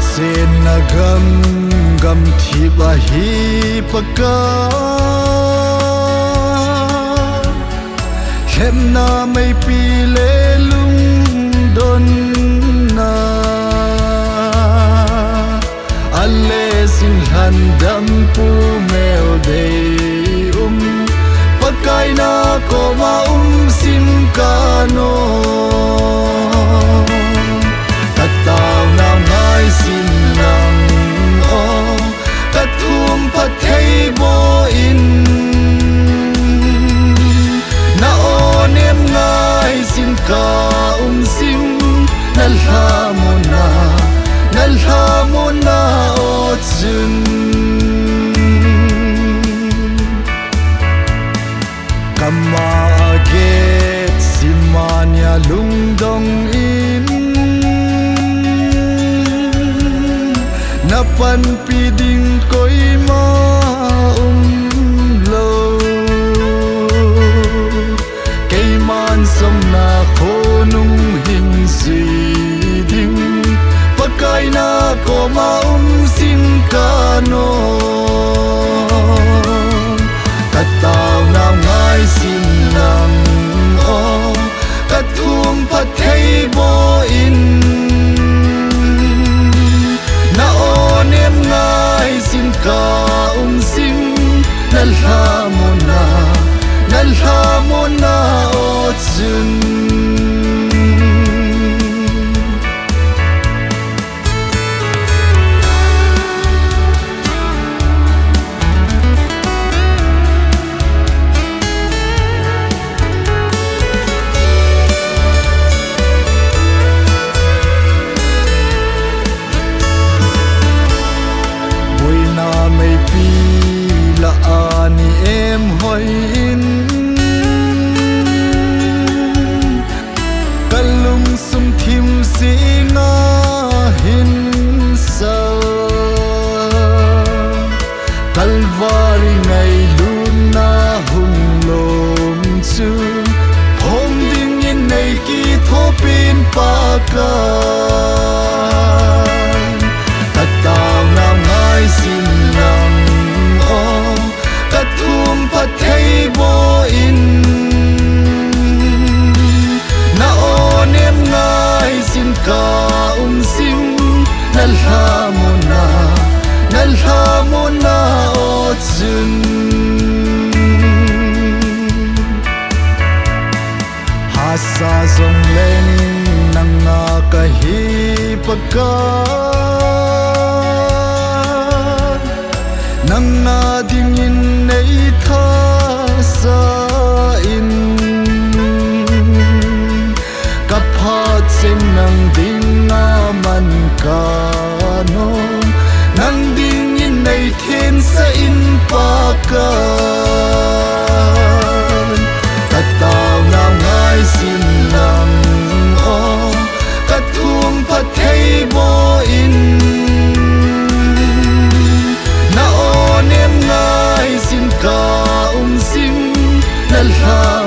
sen na gam gam thi ba hi paka hem na mai pi le lung don na alle sin handam pu meo dei pakai na ko ma sim kano tataw na ngai sin lang o tatum pathei bo in na onem ngai sin ka sim nalhamona o chun kama get simanya lungdong in napan piding koi ma lo kay man som na khonung hing si ding pakai na ko ma sim kano tataw na ngai sin lang o katum pathei bo in na onem ngai sin ka sim nalhamona o chun ani em hoi in kalung sum thim singa hin sa kalvari ngai luna hung lom chu hom ding in nei ki thopin pa ka tataw na ngai sin lang katum pathei bo in na onem ngai sin ka sim nalhamona o chun hasa zong len nanga ka hi paka nanga ding in nei tha sa in kapha chen nang ding na man ka no nang ding in nei then sa in pa ka tataw na ngai sin lang o katum pathei bo in na onem ngai sin ka sim nalha